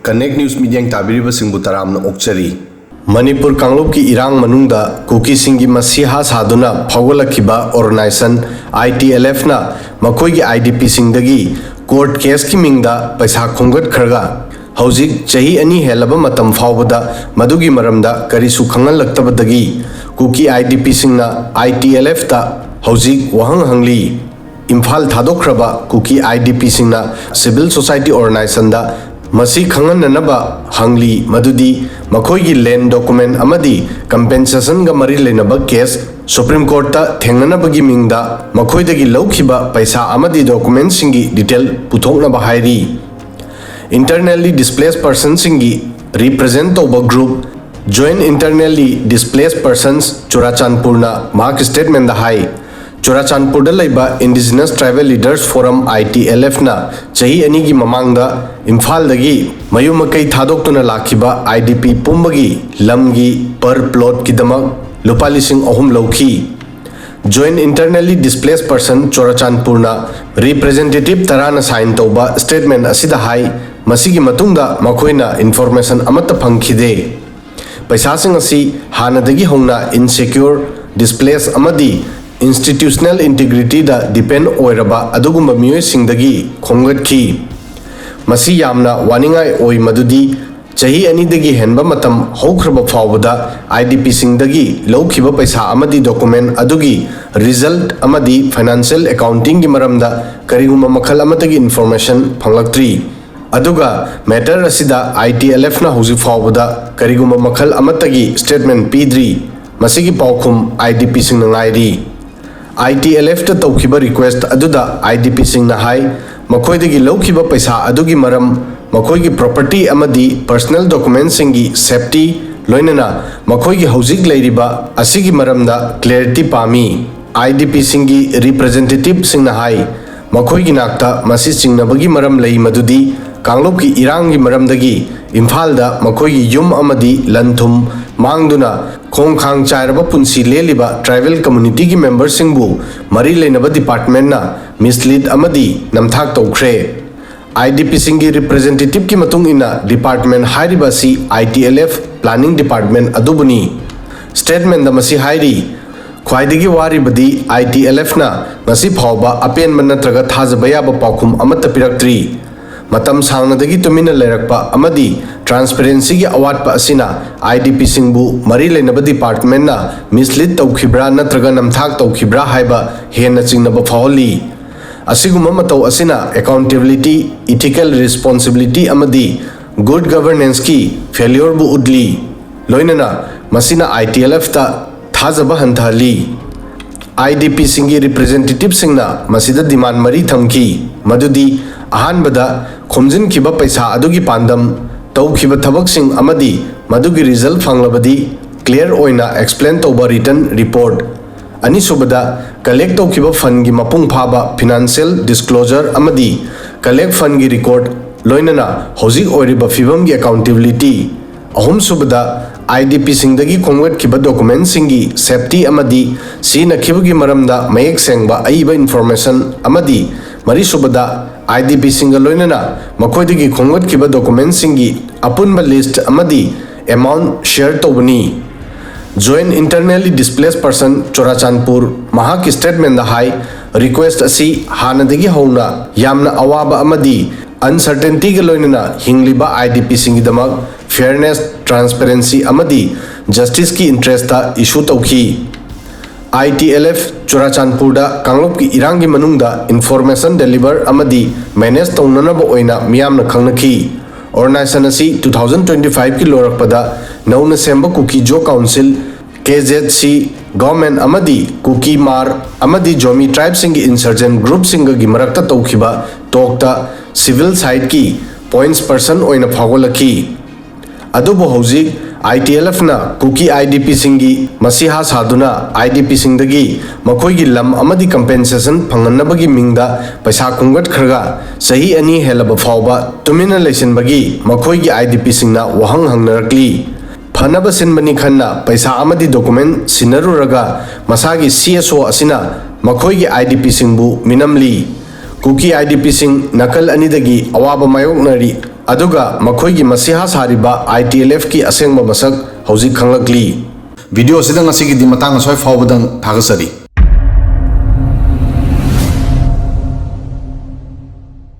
Connect News Media Tabiriba Singbu Taramna Okchari Manipur Kanglop ki Irang Manungda Kuki Singi Masiha Saduna Pawala Kiba Organization ITLF na Makoi ki IDP Singdagi Court Case ki Mingda Paisa Khongat Kharga Hauzik Chahi Ani Helaba Matam Fawbada Madugi Maramda Karisu Khangal Laktabadagi Kuki IDP Singna ITLF ta Hauzik Wahang Hangli Imphal Thadokraba Kuki IDP Singna Civil Society Organization da Masi Khangan Nanaba Hangli Madudi Makoigi land document Amadi compensation ga mari lenaba case Supreme Court ta Thenganabagi Mingda Makoidagi Loukhiba Paisa Amadi document singi detail Puthokna Bahairi Internally displaced persons singi represent over group Join internally displaced persons Churachandpur na mark statement da hai Churachandpur da laiba Indigenous Tribal Leaders Forum ITLF na chahi ani gi mamangda Imphal dagi mayumakai thadokuna lakhiba IDP pumbagi lamgi per plot kidamak lupa lising ahum Loukhi Join internally displaced person Churachandpur na representative tarana sign tauba statement asida hai masigi matungda makoina information amata phangkhide paisa sing asi hanadagi hongna insecure displaced amadi institutional integrity da depend oiraba adugumba miyoi singdagi khongatki masi yamna waningai oi madudi chahi ani dagi henba matam hokraba fawbada IDP singdagi loukhiba paisa amadi document adugi result amadi financial accounting gi maramda karigumba makhal amatagi information phanglaktri aduga matter asida ITLF na huji fawbada karigumba makhal amatagi statement pidri masigi paukhum IDP sing nangairi ITLF ta tawkhiba request aduda IDP sing na hai makoidagi loukhiba paisa adugi maram makoigi property amadi personal documents singi safety loinana makoigi hauzik leiriba asigi maramda clarity pami IDP singi representative sing na hai makoigi nakta masi singnabagi maram lei madudi Kanglop ki Irang gi maramdagi Imphal da makoigi yum amadi lanthum mangduna khongkhang chairaba punsi leliba tribal community gi member singbu mari leinaba department na mislead amadi namthak tawkhre IDP singi representative ki matung ina department hairiba si ITLF planning department adubuni statement da masi hairi khwaidagi waribadi ITLF na masi phawba apen manatraga thajaba yaba paukhum amata piraktri matam sangnadagi tumina lerakpa amadi transparency gi awatpa asina IDP singbu mari leinaba department na mislead tawkhibra natraga namthak tawkhibra haiba hena chingnaba phawli asiguma matau asina accountability ethical responsibility amadi good governance ki failure bu udli loinana masina ITLF ta thajaba hanthali IDP singi representative singna masida demand mari thamki madudi ahanbada khomjin kiba paisa adugi pandam tawkhiba thabak sing amadi madugi result phanglabadi clear oina explain tawba written report ani subada collect tawkhiba fund gi mapung phaba financial disclosure amadi collect fund gi record loinana hojik oiriba fibam gi accountability ahum subada IDP singdagi khongwet kiba document singi safety amadi sina khibagi maramda mayek sengba aiba information amadi mari subada IDP singa loinana makoidagi khongwet kiba document singi apunba list amadi amount share tobani join internally displaced person Churachandpur mahak statement da hai request asi hanadagi hauna yamna awaba amadi uncertainty ga loinana hingliba IDP singi damak fairness transparency amadi justice ki interest ta issue tawki ITLF Churachandpur da Kanglop ki Irang gi manungda information deliver amadi manage tawnanaba oina miyamna khangnaki organization asi 2025 ki lorakpada nauna semba Kuki Jo Council KZC government amadi Kuki Mar amadi Jomi tribe singi insurgent group singa gi marakta tawkhiba tokta civil side ki points person oina phagolaki adubo hojik ITLF na Kuki IDP singi masiha saduna IDP singdagi makoigi lam amadi compensation phanganabagi mingda paisa khungat kharga sahi ani helaba fawba tumina leisinbagi makoigi IDP singna wahang hangnarakli phanaba sinbani khanna paisa amadi document sinaruraga masagi CSO asina makoigi IDP singbu minamli Kuki IDP sing nakal anidagi awaba mayoknari अदुगा मखोइगी मसीहा सारिबा ITLF की असेंग मसक हौजिक खंगलकली video सिदंग असिगी दि मतंग सोय फावबदंग थागसरी।